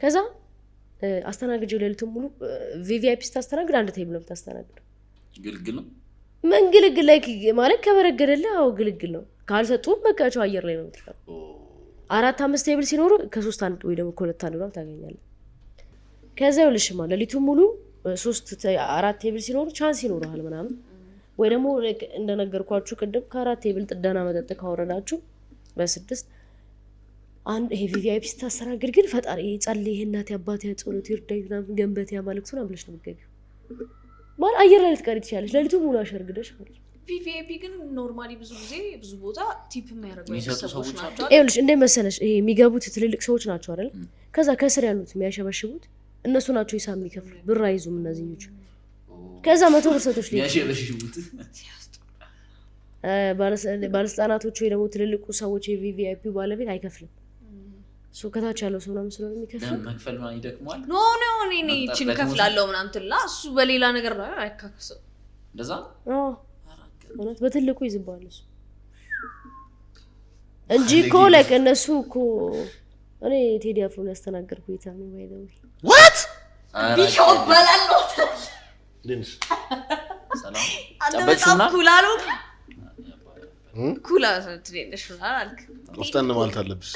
ከዛ አስተናግጀው ለልቱ ሙሉ ቪቪአይፒ ስታስተናግድ አንድ ቴብል ነው ታስተናግድ ግልግል ነው መንግልግል ላይ ማለት ከበረገደለ አው ግልግል ነው ካልሰጡ በቃቸው አየር ላይ ነው ተቀር 4-5 ቴብል ሲኖሩ ከ3 አንድ ወይ ደግሞ ከ2 አንድ ነው ታገኛለህ ከዛ ይልሽማ ለሊቱ ሙሉ 3-4 ቴብል ሲኖሩ ቻንስ ይኖራል ምናምን ወይ ደግሞ እንደነገርኳችሁ ቅድም ከ4 ቴብል ጥዳና መጠጥ ካወረዳችሁ በ6 አንድ ይሄ ቪቪአይፒ ስታስተናግድ ግን ፈጣሪ ጸልይ እናት ያባት ያጸሎት ይርዳይ ምናምን ገንበት ያማልክቱን አብለሽ ነው የምትገቢው ማል አየር ላይ ልትቀሪ ትችላለሽ ለሊቱ ሙሉ አሸርግደሽ ማለት ቪቪአይፒ ግን ኖርማሊ ብዙ ጊዜ ብዙ ቦታ ቲፕ የሚያደርጉ ሰዎች ናቸው አይደል እንደ መሰለሽ ይሄ የሚገቡት ትልልቅ ሰዎች ናቸው አይደል ከዛ ከስር ያሉት የሚያሸበሽቡት እነሱ ናቸው ሂሳብ የሚከፍሉ ብር አይዙም እነዚህኞቹ ከዛ 100 ሰቶች ላይ ያሸበሽቡት ባለስልጣናቶቹ ወይ ደግሞ ትልልቁ ሰዎች የቪቪአይፒ ባለቤት አይከፍልም ከታች ያለው ሰው ምናምን ስለሆነ የሚከፍል መክፈል ማለት ይደክማል ኖ እኔ እቺን ከፍላለሁ ምናምን ትላ እሱ በሌላ ነገር ነው አይካከሰው እንደዛ እውነት በትልቁ ይዝባል እሱ እንጂ ኮለክ እነሱ እኮ እኔ ቴዲ አፍሮን ያስተናገርኩ ይታም ባይደው what ቢሾው በላለው ድንስ ሰላም ጠበጭና ኩላሉ ኩላ ትንሽ አልክ ወፍተን ማለት አለብስ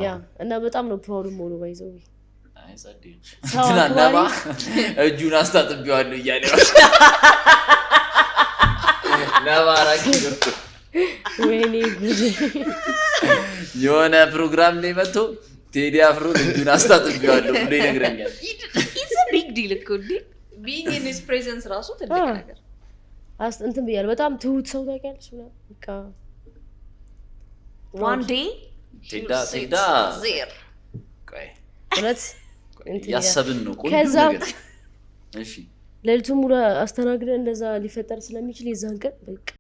ያ እና በጣም ነው ፕራውድ ሞሉ ባይዘው አይ ጸዴ ትናንትና እጁን አስታጥቢዋለሁ እያለ ነው ነባራኪ ወይኔ ጉድ የሆነ ፕሮግራም ላይ መጥቶ ቴዲ አፍሮ እጁን አስታጥቢዋለሁ ብሎ ይነግረኛል it's a big deal እኮ being in his presence ራሱ ትልቅ ነገር እንትን ብያለሁ በጣም ትሁት ሰው ታውቂያለሽ በቃ one day ቴዳ ቆይ እውነት ያሰብን ነው ቆንጆ ነገር እሺ ለሊቱ ሙሉ አስተናግደን እንደዛ ሊፈጠር ስለሚችል የዛን ቀን በቃ